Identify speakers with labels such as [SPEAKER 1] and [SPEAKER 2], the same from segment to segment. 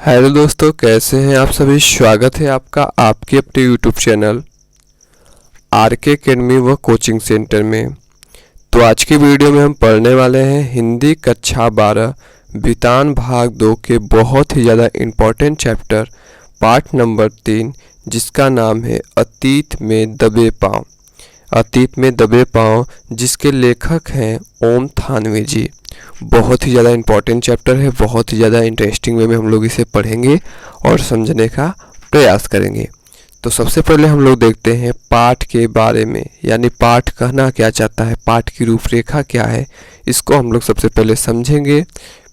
[SPEAKER 1] Hello दोस्तों, कैसे हैं आप सभी। स्वागत है आपका आपके अपने यूट्यूब चैनल आरके एकेडमी व कोचिंग सेंटर में। तो आज की वीडियो में हम पढ़ने वाले हैं हिंदी कक्षा 12 वितान भाग 2 के बहुत ही ज़्यादा इम्पोर्टेंट चैप्टर पाठ नंबर 3, जिसका नाम है अतीत में दबे पाँव। अतीत में दबे पाँव, जिसके लेखक हैं ओम थानवी जी। बहुत ही ज़्यादा इम्पॉर्टेंट चैप्टर है, बहुत ही ज़्यादा इंटरेस्टिंग वे में हम लोग इसे पढ़ेंगे और समझने का प्रयास करेंगे। तो सबसे पहले हम लोग देखते हैं पाठ के बारे में, यानी पाठ कहना क्या चाहता है, पाठ की रूपरेखा क्या है, इसको हम लोग सबसे पहले समझेंगे।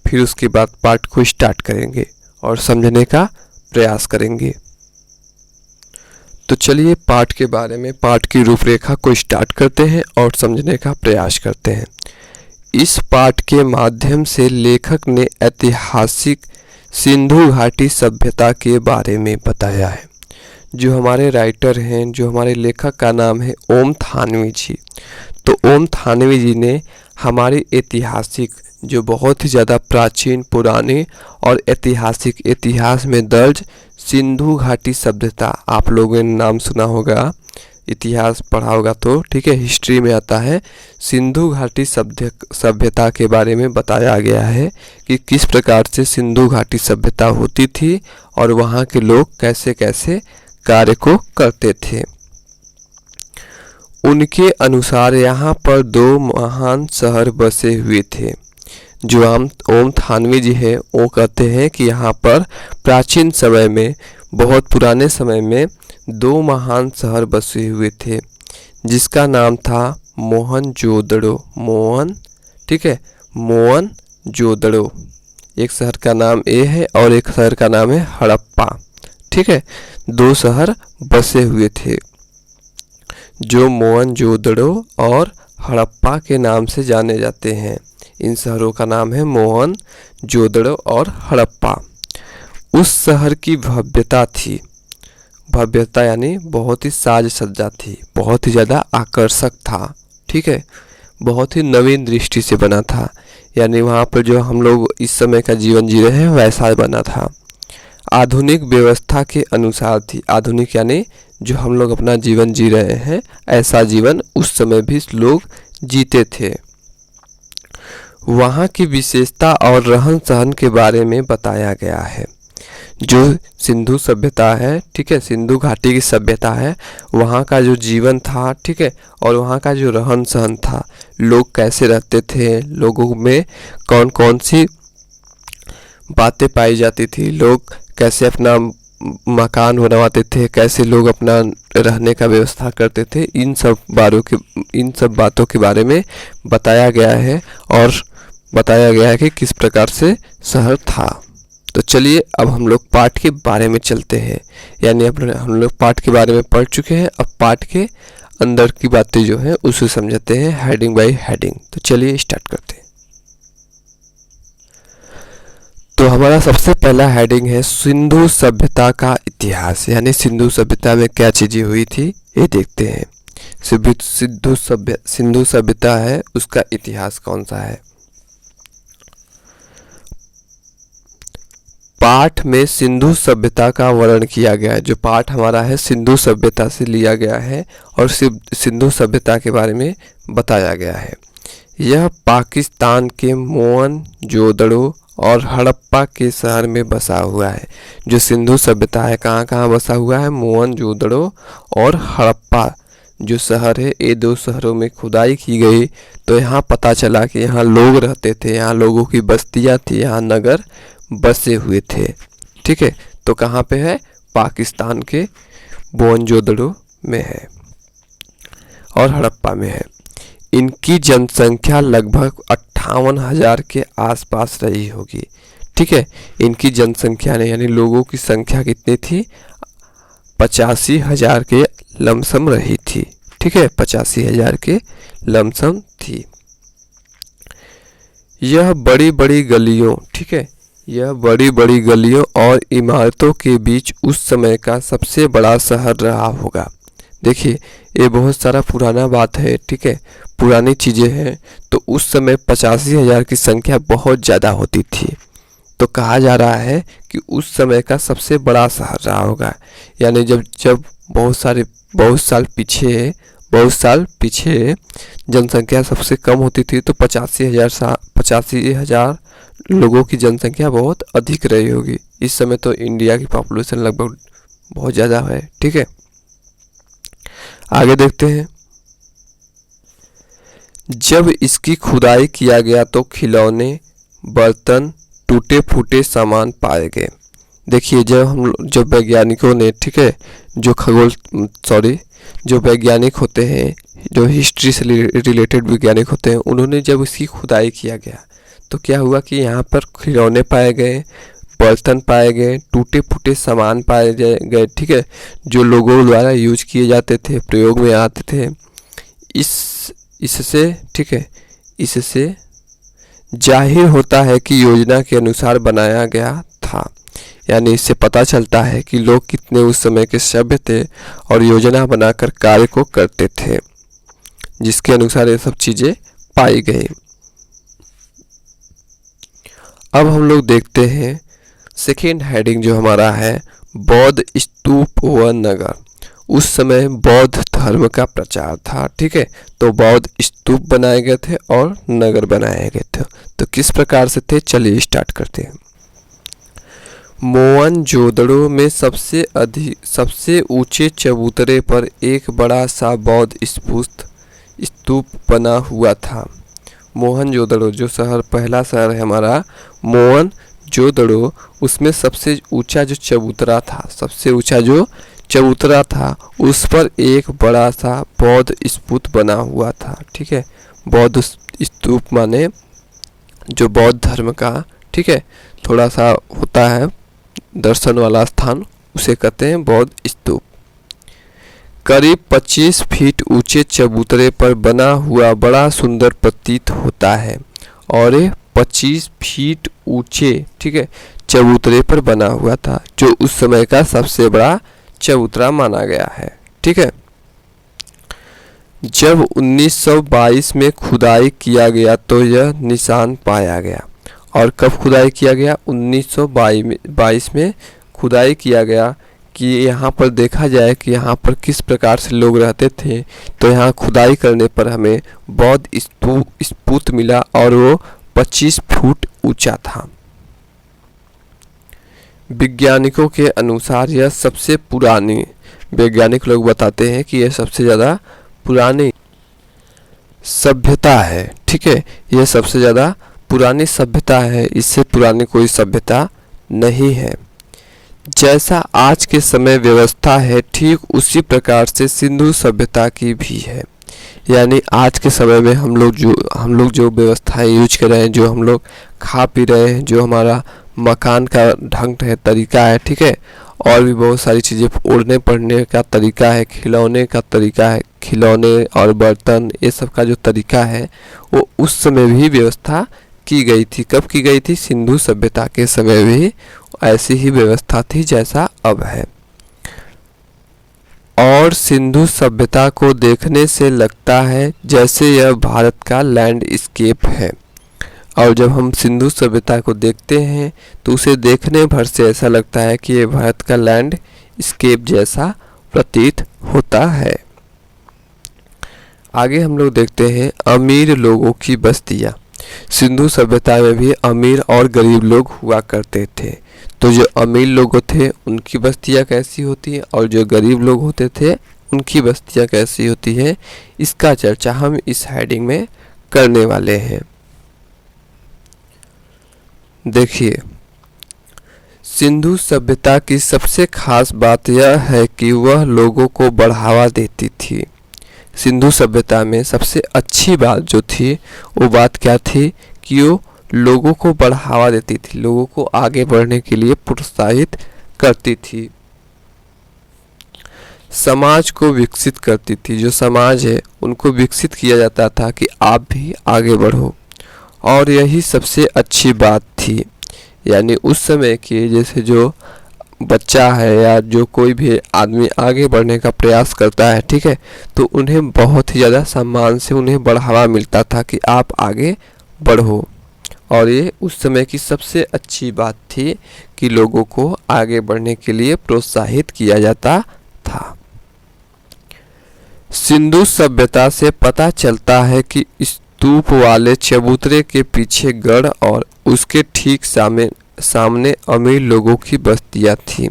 [SPEAKER 1] फिर उसके बाद पाठ को स्टार्ट करेंगे और समझने का प्रयास करेंगे। तो चलिए पाठ के बारे में, पाठ की रूपरेखा को स्टार्ट करते हैं और समझने का प्रयास करते हैं। इस पाठ के माध्यम से लेखक ने ऐतिहासिक सिंधु घाटी सभ्यता के बारे में बताया है। जो हमारे राइटर हैं, जो हमारे लेखक का नाम है ओम थानवी जी। तो ओम थानवी जी ने हमारी ऐतिहासिक, जो बहुत ही ज़्यादा प्राचीन, पुराने और ऐतिहासिक, इतिहास में दर्ज सिंधु घाटी सभ्यता, आप लोगों ने नाम सुना होगा, इतिहास पढ़ा होगा तो ठीक है, हिस्ट्री में आता है। सिंधु घाटी सभ्यता के बारे में बताया गया है कि किस प्रकार से सिंधु घाटी सभ्यता होती थी और वहाँ के लोग कैसे कैसे कार्य को करते थे। उनके अनुसार यहाँ पर 2 महान शहर बसे हुए थे। जो ओम थानवी जी है वो कहते हैं कि यहाँ पर प्राचीन समय में, बहुत पुराने समय में 2 महान शहर बसे हुए थे, जिसका नाम था मोहनजोदड़ो। ठीक है, मोहनजोदड़ो। एक शहर का नाम ए है और एक शहर का नाम है हड़प्पा। ठीक है, 2 शहर बसे हुए थे जो मोहनजोदड़ो और हड़प्पा के नाम से जाने जाते हैं। इन शहरों का नाम है मोहनजोदड़ो और हड़प्पा। उस शहर की भव्यता थी, भव्यता यानी बहुत ही साज सज्जा थी, बहुत ही ज़्यादा आकर्षक था। ठीक है, बहुत ही नवीन दृष्टि से बना था, यानी वहाँ पर जो हम लोग इस समय का जीवन जी रहे हैं वैसा बना था। आधुनिक व्यवस्था के अनुसार थी। आधुनिक यानी जो हम लोग अपना जीवन जी रहे हैं, ऐसा जीवन उस समय भी लोग जीते थे। वहाँ की विशेषता और रहन सहन के बारे में बताया गया है। जो सिंधु सभ्यता है, ठीक है, सिंधु घाटी की सभ्यता है, वहाँ का जो जीवन था, ठीक है, और वहाँ का जो रहन सहन था, लोग कैसे रहते थे, लोगों में कौन कौन सी बातें पाई जाती थी, लोग कैसे अपना मकान बनवाते थे, कैसे लोग अपना रहने का व्यवस्था करते थे, इन सब बातों के बारे में बताया गया है और बताया गया है कि किस प्रकार से शहर था। तो चलिए अब हम लोग पाठ के बारे में चलते हैं, यानी हम लोग पाठ के बारे में पढ़ चुके हैं। अब पाठ के अंदर की बातें जो हैं उसे समझते हैं हेडिंग बाय हेडिंग। तो चलिए स्टार्ट करते हैं। तो हमारा सबसे पहला हेडिंग है सिंधु सभ्यता का इतिहास, यानी सिंधु सभ्यता में क्या चीज़ें हुई थी ये देखते हैं। सिंधु सभ्यता है, उसका इतिहास कौन सा है। पाठ में सिंधु सभ्यता का वर्णन किया गया है। जो पाठ हमारा है सिंधु सभ्यता से लिया गया है और सिंधु सभ्यता के बारे में बताया गया है। यह पाकिस्तान के मोहनजोदड़ो और हड़प्पा के शहर में बसा हुआ है। जो सिंधु सभ्यता है कहाँ कहाँ बसा हुआ है, मोहनजोदड़ो और हड़प्पा जो शहर है, ये 2 शहरों में खुदाई की गई तो यहाँ पता चला कि यहाँ लोग रहते थे, यहाँ लोगों की बस्तियाँ थी, यहाँ नगर बसे हुए थे। ठीक है, तो कहाँ पे है, पाकिस्तान के मोहनजोदड़ो में है और हड़प्पा में है। इनकी जनसंख्या लगभग 58,000 के आसपास रही होगी। ठीक है, इनकी जनसंख्या ने यानी लोगों की संख्या कितनी थी, 85,000 के लमसम रही थी। ठीक है, 85,000 के लमसम थी। यह बड़ी बड़ी गलियों, ठीक है, यह बड़ी बड़ी गलियों और इमारतों के बीच उस समय का सबसे बड़ा शहर रहा होगा। देखिए ये बहुत सारा पुराना बात है, ठीक है, पुरानी चीज़ें हैं। तो उस समय 85,000 की संख्या बहुत ज़्यादा होती थी। तो कहा जा रहा है कि उस समय का सबसे बड़ा शहर रहा होगा। यानी जब जब बहुत साल पीछे जनसंख्या सबसे कम होती थी तो 85,000 लोगों की जनसंख्या बहुत अधिक रही होगी। इस समय तो इंडिया की पॉपुलेशन लगभग बहुत ज़्यादा है। ठीक है, आगे देखते हैं। जब इसकी खुदाई किया गया तो खिलौने, बर्तन, टूटे फूटे सामान पाए गए। देखिए, जब वैज्ञानिकों ने, ठीक है, जो वैज्ञानिक होते हैं, जो हिस्ट्री से रिलेटेड वैज्ञानिक होते हैं, उन्होंने जब इसकी खुदाई किया गया तो क्या हुआ कि यहाँ पर खिलौने पाए गए, बर्तन पाए गए, टूटे फूटे सामान पाए गए। ठीक है, जो लोगों द्वारा यूज किए जाते थे, प्रयोग में आते थे। इससे ठीक है, इससे जाहिर होता है कि योजना के अनुसार बनाया गया था। यानी इससे पता चलता है कि लोग कितने उस समय के सभ्य थे और योजना बनाकर कार्य को करते थे, जिसके अनुसार ये सब चीज़ें पाई गई। अब हम लोग देखते हैं सेकेंड हेडिंग जो हमारा है, बौद्ध स्तूप व नगर। उस समय बौद्ध धर्म का प्रचार था। ठीक है, तो बौद्ध स्तूप बनाए गए थे और नगर बनाए गए थे। तो किस प्रकार से थे, चलिए स्टार्ट करते हैं। मोहनजोदड़ो में सबसे ऊंचे चबूतरे पर एक बड़ा सा बौद्ध स्तूप बना हुआ था। मोहनजोदड़ो जो पहला शहर है हमारा मोहनजोदड़ो, उसमें सबसे ऊंचा जो चबूतरा था उस पर एक बड़ा सा बौद्ध स्तूप बना हुआ था। ठीक है, बौद्ध स्तूप माने जो बौद्ध धर्म का, ठीक है, थोड़ा सा होता है दर्शन वाला स्थान, उसे कहते हैं बौद्ध स्तूप। करीब 25 फीट ऊंचे चबूतरे पर बना हुआ बड़ा सुंदर प्रतीत होता है। और ये 25 फीट ऊंचे, ठीक है, चबूतरे पर बना हुआ था, जो उस समय का सबसे बड़ा चबूतरा माना गया है। ठीक है, जब 1922 में खुदाई किया गया तो यह निशान पाया गया। और कब खुदाई किया गया, 1922 में खुदाई किया गया कि यहाँ पर देखा जाए कि यहाँ पर किस प्रकार से लोग रहते थे। तो यहाँ खुदाई करने पर हमें बौद्ध स्तूप मिला और वो 25 फुट ऊंचा था। वैज्ञानिकों के अनुसार यह सबसे पुरानी, वैज्ञानिक लोग बताते हैं कि यह सबसे ज़्यादा पुरानी सभ्यता है। ठीक है, यह सबसे ज़्यादा पुरानी सभ्यता है, इससे पुरानी कोई सभ्यता नहीं है। जैसा आज के समय व्यवस्था है, ठीक उसी प्रकार से सिंधु सभ्यता की भी है। यानी आज के समय में हम लोग जो व्यवस्थाएं यूज कर रहे हैं, जो हम लोग खा पी रहे हैं, जो हमारा मकान का ढंग है, तरीका है, ठीक है, और भी बहुत सारी चीज़ें, ओढ़ने पढ़ने का तरीका है, खिलौने का तरीका है, खिलौने और बर्तन, ये सब का जो तरीका है वो उस समय भी व्यवस्था की गई थी। कब की गई थी, सिंधु सभ्यता के समय भी ऐसी ही व्यवस्था थी जैसा अब है। और सिंधु सभ्यता को देखने से लगता है जैसे यह भारत का लैंडस्केप है। और जब हम सिंधु सभ्यता को देखते हैं तो उसे देखने भर से ऐसा लगता है कि यह भारत का लैंडस्केप जैसा प्रतीत होता है। आगे हम लोग देखते हैं अमीर लोगों की बस्तियाँ। सिंधु सभ्यता में भी अमीर और गरीब लोग हुआ करते थे। तो जो अमीर लोग थे उनकी बस्तियाँ कैसी होती हैं और जो गरीब लोग होते थे उनकी बस्तियाँ कैसी होती हैं, इसका चर्चा हम इस हेडिंग में करने वाले हैं। देखिए, सिंधु सभ्यता की सबसे खास बात यह है कि वह लोगों को बढ़ावा देती थी। सिंधु सभ्यता में सबसे अच्छी बात जो थी वो बात क्या थी कि वो लोगों को बढ़ावा देती थी, लोगों को आगे बढ़ने के लिए प्रोत्साहित करती थी, समाज को विकसित करती थी। जो समाज है उनको विकसित किया जाता था कि आप भी आगे बढ़ो, और यही सबसे अच्छी बात थी। यानी उस समय के जैसे जो बच्चा है या जो कोई भी आदमी आगे बढ़ने का प्रयास करता है, ठीक है, तो उन्हें बहुत ही ज़्यादा सम्मान से उन्हें बढ़ावा मिलता था कि आप आगे बढ़ो। और ये उस समय की सबसे अच्छी बात थी कि लोगों को आगे बढ़ने के लिए प्रोत्साहित किया जाता था। सिंधु सभ्यता से पता चलता है कि स्तूप वाले चबूतरे के पीछे गढ़ और उसके ठीक सामने अमीर लोगों की बस्तियां थी।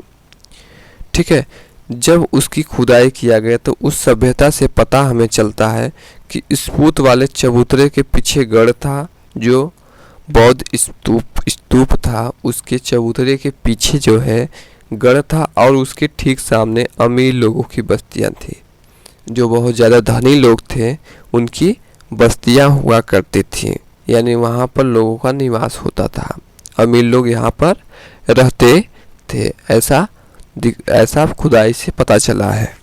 [SPEAKER 1] ठीक है, जब उसकी खुदाई किया गया तो उस सभ्यता से पता हमें चलता है कि स्तूप वाले चबूतरे के पीछे गढ़ था, जो बौद्ध स्तूप था, उसके चबूतरे के पीछे जो है गढ़ था और उसके ठीक सामने अमीर लोगों की बस्तियां थी। जो बहुत ज़्यादा धनी लोग थे उनकी बस्तियां हुआ करती थी, यानी वहाँ पर लोगों का निवास होता था। अमीर लोग यहाँ पर रहते थे, ऐसा खुदाई से पता चला है।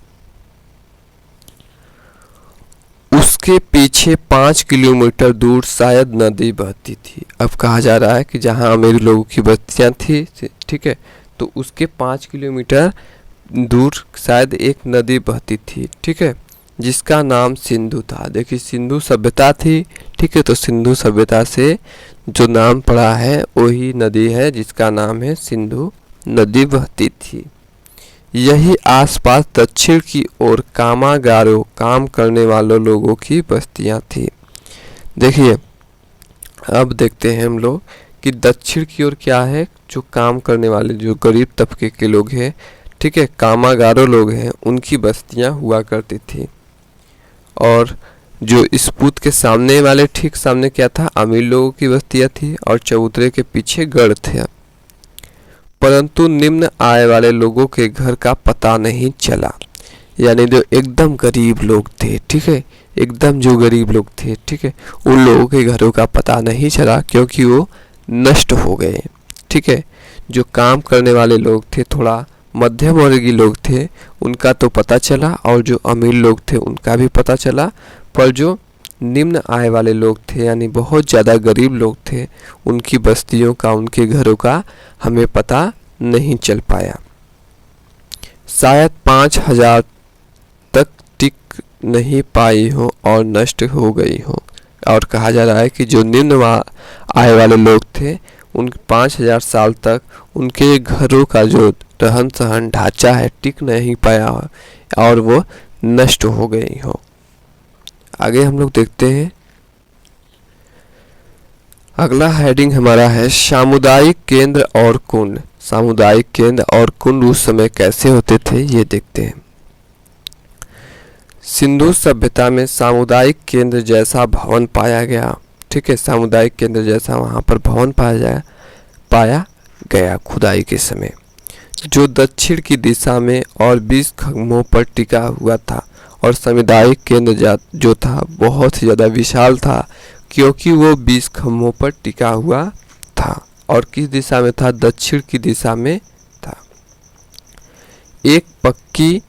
[SPEAKER 1] उसके पीछे 5 किलोमीटर दूर शायद नदी बहती थी। अब कहा जा रहा है कि जहाँ अमीर लोगों की बस्तियां थी, ठीक है, तो उसके 5 किलोमीटर दूर शायद एक नदी बहती थी। ठीक है, जिसका नाम सिंधु था। देखिए सिंधु सभ्यता थी, ठीक है, तो सिंधु सभ्यता से जो नाम पड़ा है वही नदी है जिसका नाम है सिंधु नदी बहती थी। यही आसपास दक्षिण की ओर कामागारों, काम करने वालों लोगों की बस्तियां थी। देखिए अब देखते हैं हम लोग कि दक्षिण की ओर क्या है, जो काम करने वाले, जो गरीब तबके के लोग हैं, ठीक है, कामागारों लोग हैं, उनकी बस्तियां हुआ करती थी। और जो स्तूप के सामने वाले ठीक सामने क्या था, अमीर लोगों की बस्तियां थी और चबूतरे के पीछे गढ़ थे। परंतु निम्न आय वाले लोगों के घर का पता नहीं चला, यानी जो एकदम गरीब लोग थे, ठीक है, एकदम जो गरीब लोग थे, ठीक है, उन लोगों के घरों का पता नहीं चला क्योंकि वो नष्ट हो गए। ठीक है, जो काम करने वाले लोग थे, थोड़ा मध्यम वर्गीय लोग थे, उनका तो पता चला और जो अमीर लोग थे उनका भी पता चला, पर जो निम्न आय वाले लोग थे यानी बहुत ज़्यादा गरीब लोग थे, उनकी बस्तियों का, उनके घरों का हमें पता नहीं चल पाया। शायद 5000 तक टिक नहीं पाई हो और नष्ट हो गई हो। और कहा जा रहा है कि जो निम्न आय वाले लोग थे उन 5000 साल तक उनके घरों का जो रहन सहन ढांचा है टिक नहीं पाया और वो नष्ट हो गई हो। आगे हम लोग देखते हैं, अगला हेडिंग हमारा है सामुदायिक केंद्र और कुंड। सामुदायिक केंद्र और कुंड उस समय कैसे होते थे ये देखते हैं। सिंधु सभ्यता में सामुदायिक केंद्र जैसा भवन पाया गया। ठीक है, सामुदायिक केंद्र जैसा वहाँ पर भवन पाया गया खुदाई के समय, जो दक्षिण की दिशा में और 20 खंभों पर टिका हुआ था। और सामुदायिक केंद्र जो था बहुत ही ज़्यादा विशाल था क्योंकि वो 20 खंभों पर टिका हुआ था। और किस दिशा में था, दक्षिण की दिशा में था। एक पक्की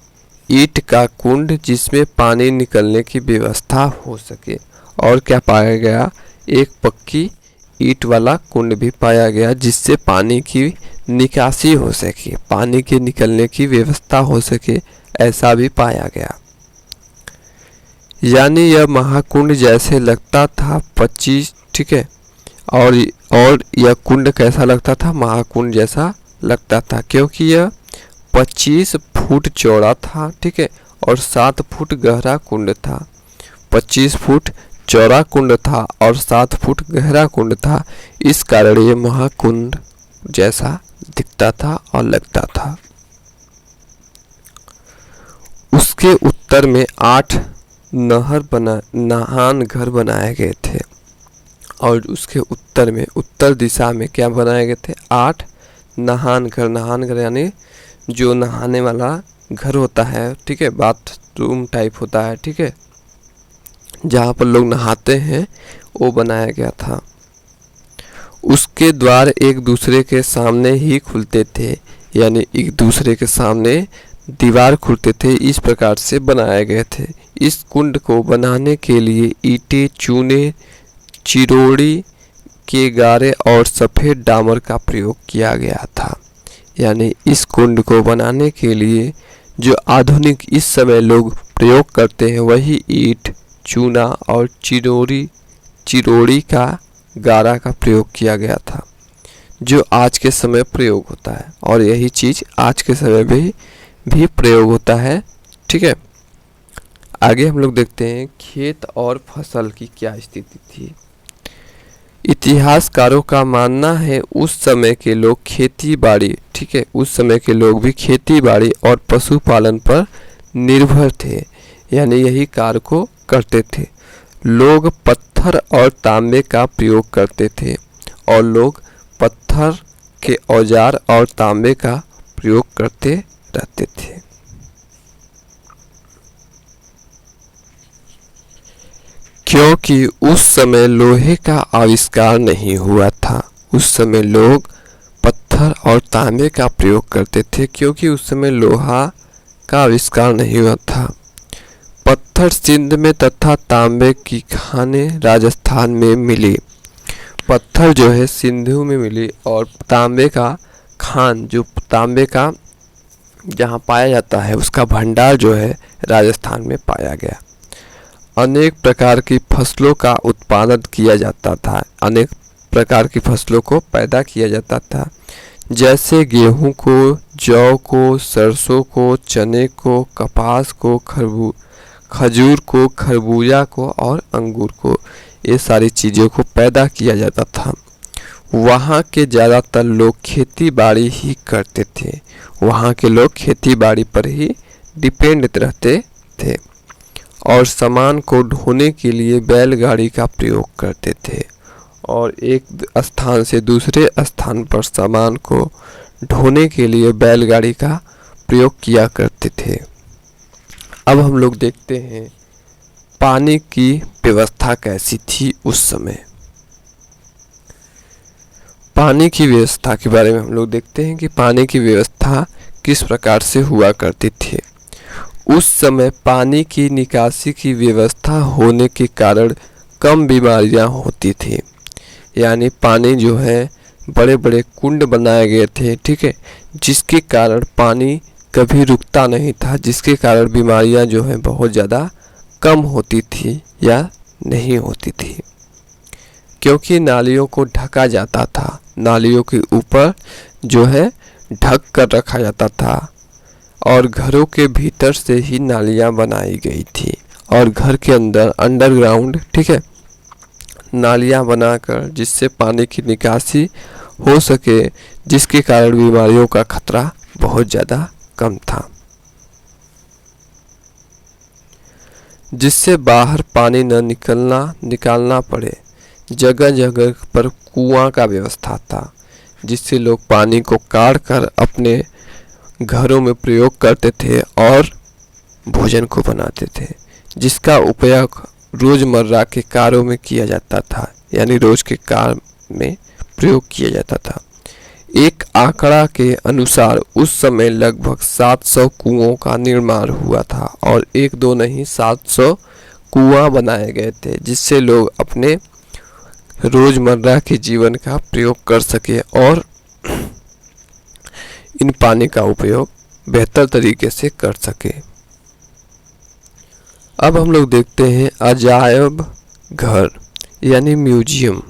[SPEAKER 1] ईंट का कुंड जिसमें पानी निकलने की व्यवस्था हो सके। और क्या पाया गया, एक पक्की ईंट वाला कुंड भी पाया गया जिससे पानी की निकासी हो सके, पानी के निकलने की व्यवस्था हो सके, ऐसा भी पाया गया। यानी यह महाकुंड जैसे लगता था 25, ठीक है, और यह कुंड कैसा लगता था, महाकुंड जैसा लगता था क्योंकि यह 25 फुट चौड़ा था। ठीक है, और 7 फुट गहरा कुंड था। 25 फुट चौड़ा कुंड था और 7 फुट गहरा कुंड था, इस कारण ये महाकुंड जैसा दिखता था और लगता था। उसके उत्तर में 8 नहान घर बनाए गए थे। और उसके उत्तर में, उत्तर दिशा में क्या बनाए गए थे, 8 नहान घर यानी जो नहाने वाला घर होता है, ठीक है, बाथरूम टाइप होता है, ठीक है, जहाँ पर लोग नहाते हैं, वो बनाया गया था। उसके द्वार एक दूसरे के सामने ही खुलते थे, यानी एक दूसरे के सामने दीवार खुलते थे, इस प्रकार से बनाए गए थे। इस कुंड को बनाने के लिए ईंटें, चूने, चिरोड़ी के गारे और सफ़ेद डामर का प्रयोग किया गया था। यानी इस कुंड को बनाने के लिए जो आधुनिक इस समय लोग प्रयोग करते हैं वही ईंट, चूना और चिरोड़ी का गारा का प्रयोग किया गया था, जो आज के समय प्रयोग होता है, और यही चीज़ आज के समय में भी प्रयोग होता है। ठीक है, आगे हम लोग देखते हैं खेत और फसल की क्या स्थिति थी। इतिहासकारों का मानना है उस समय के लोग खेती बाड़ी, ठीक है, उस समय के लोग भी खेती बाड़ी और पशुपालन पर निर्भर थे, यानी यही कार्य को करते थे। लोग पत्थर और तांबे का प्रयोग करते थे, और लोग पत्थर के औजार और तांबे का प्रयोग करते रहते थे। क्योंकि उस समय लोहे का आविष्कार नहीं हुआ था, उस समय लोग पत्थर और तांबे का प्रयोग करते थे, क्योंकि उस समय लोहा का आविष्कार नहीं हुआ था। पत्थर सिंध में तथा तांबे की खानें राजस्थान में मिली। पत्थर जो है सिंधु में मिली, और तांबे का खान, जो तांबे का जहाँ पाया जाता है, उसका भंडार जो है राजस्थान में पाया गया। अनेक प्रकार की फसलों का उत्पादन किया जाता था, अनेक प्रकार की फसलों को पैदा किया जाता था, जैसे गेहूं को, जौ को, सरसों को, चने को, कपास को, खजूर को, खरबूजा को और अंगूर को। ये सारी चीज़ों को पैदा किया जाता था। वहाँ के ज़्यादातर लोग खेती बाड़ी ही करते थे, वहाँ के लोग खेती बाड़ी पर ही डिपेंड रहते थे, और सामान को ढोने के लिए बैलगाड़ी का प्रयोग करते थे, और एक स्थान से दूसरे स्थान पर सामान को ढोने के लिए बैलगाड़ी का प्रयोग किया करते थे। अब हम लोग देखते हैं पानी की व्यवस्था कैसी थी उस समय। पानी की व्यवस्था के बारे में हम लोग देखते हैं कि पानी की व्यवस्था किस प्रकार से हुआ करती थी। उस समय पानी की निकासी की व्यवस्था होने के कारण कम बीमारियां होती थी, यानी पानी जो है बड़े बड़े कुंड बनाए गए थे, ठीक है, जिसके कारण पानी कभी रुकता नहीं था, जिसके कारण बीमारियां जो है बहुत ज़्यादा कम होती थी या नहीं होती थी। क्योंकि नालियों को ढका जाता था, नालियों के ऊपर जो है ढक कर रखा जाता था, और घरों के भीतर से ही नालियां बनाई गई थी, और घर के अंदर अंडरग्राउंड, ठीक है, नालियां बनाकर जिससे पानी की निकासी हो सके, जिसके कारण बीमारियों का खतरा बहुत ज़्यादा कम था, जिससे बाहर पानी न निकालना पड़े। जगह जगह पर कुआं का व्यवस्था था, जिससे लोग पानी को काढ़ कर अपने घरों में प्रयोग करते थे और भोजन को बनाते थे, जिसका उपयोग रोज़मर्रा के कार्यों में किया जाता था, यानी रोज़ के कार्य में प्रयोग किया जाता था। एक आंकड़ा के अनुसार उस समय लगभग 700 कुओं का निर्माण हुआ था, और एक दो नहीं 700 कुआं बनाए गए थे, जिससे लोग अपने रोज़मर्रा के जीवन का प्रयोग कर सके और इन पानी का उपयोग बेहतर तरीके से कर सके। अब हम लोग देखते हैं अजायब घर यानी म्यूजियम।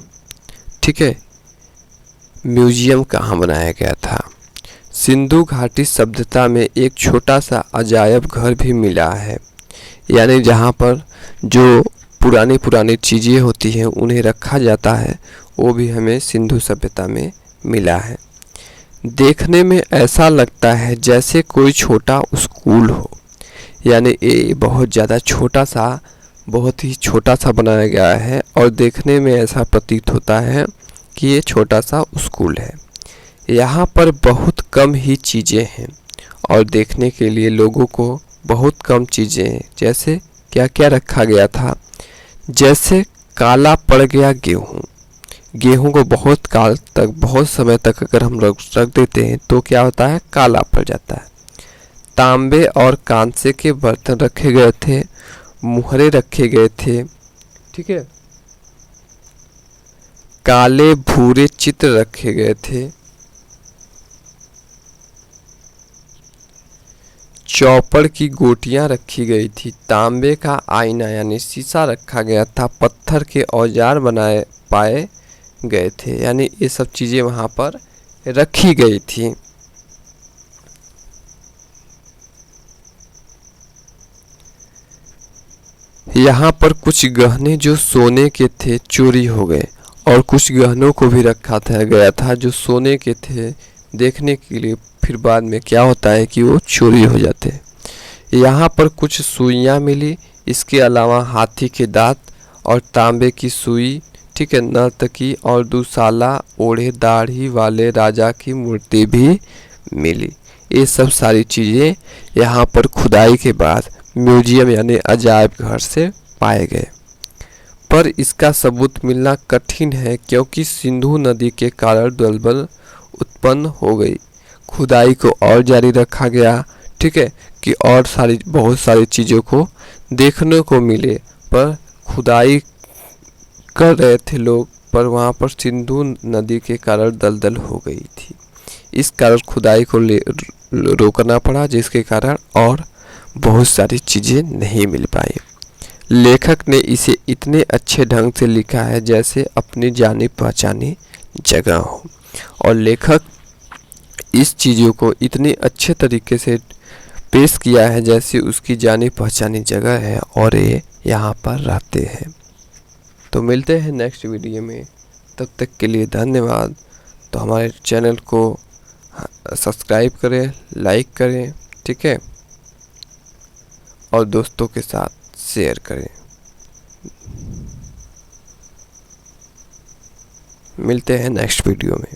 [SPEAKER 1] ठीक है, म्यूजियम कहाँ बनाया गया था? सिंधु घाटी सभ्यता में एक छोटा सा अजायब घर भी मिला है, यानी जहाँ पर जो पुरानी चीज़ें होती हैं उन्हें रखा जाता है, वो भी हमें सिंधु सभ्यता में मिला है। देखने में ऐसा लगता है जैसे कोई छोटा स्कूल हो, यानी ये बहुत ही छोटा सा बनाया गया है, और देखने में ऐसा प्रतीत होता है कि ये छोटा सा स्कूल है। यहाँ पर बहुत कम ही चीज़ें हैं, और देखने के लिए लोगों को बहुत कम चीज़ें हैं। जैसे क्या क्या रखा गया था? जैसे काला पड़ गया गेहूँ को बहुत समय तक अगर हम लोग रख देते हैं तो क्या होता है? काला पड़ जाता है। तांबे और कांसे के बर्तन रखे गए थे, मुहरे रखे गए थे, ठीक है, काले भूरे चित्र रखे गए थे, चौपड़ की गोटियां रखी गई थी, तांबे का आईना यानी शीशा रखा गया था, पत्थर के औजार बनाए पाए गए थे, यानी ये सब चीज़ें वहाँ पर रखी गई थी। यहाँ पर कुछ गहने जो सोने के थे चोरी हो गए, और कुछ गहनों को भी रखा था गया था जो सोने के थे देखने के लिए, फिर बाद में क्या होता है कि वो चोरी हो जाते हैं। यहाँ पर कुछ सुइयाँ मिली, इसके अलावा हाथी के दांत और तांबे की सुई, ठीक है, नर्तकी और दुशाला ओढ़े दाढ़ी वाले राजा की मूर्ति भी मिली। ये सब सारी चीज़ें यहाँ पर खुदाई के बाद म्यूजियम यानी अजायब घर से पाए गए, पर इसका सबूत मिलना कठिन है क्योंकि सिंधु नदी के कारण दलदल उत्पन्न हो गई। खुदाई को और जारी रखा गया, ठीक है, कि और बहुत सारी चीज़ों को देखने को मिले, पर खुदाई कर रहे थे लोग, पर वहाँ पर सिंधु नदी के कारण दलदल हो गई थी। इस कारण खुदाई को रोकना पड़ा, जिसके कारण और बहुत सारी चीज़ें नहीं मिल पाई। लेखक ने इसे इतने अच्छे ढंग से लिखा है जैसे अपनी जानी पहचानी जगह हो, और लेखक इस चीज़ों को इतने अच्छे तरीके से पेश किया है जैसे उसकी जानी पहचानी जगह है और ये यहाँ पर रहते हैं। तो मिलते हैं नेक्स्ट वीडियो में, तब तक के लिए धन्यवाद। तो हमारे चैनल को सब्सक्राइब करें, लाइक करें, ठीक है, और दोस्तों के साथ शेयर करें। मिलते हैं नेक्स्ट वीडियो में।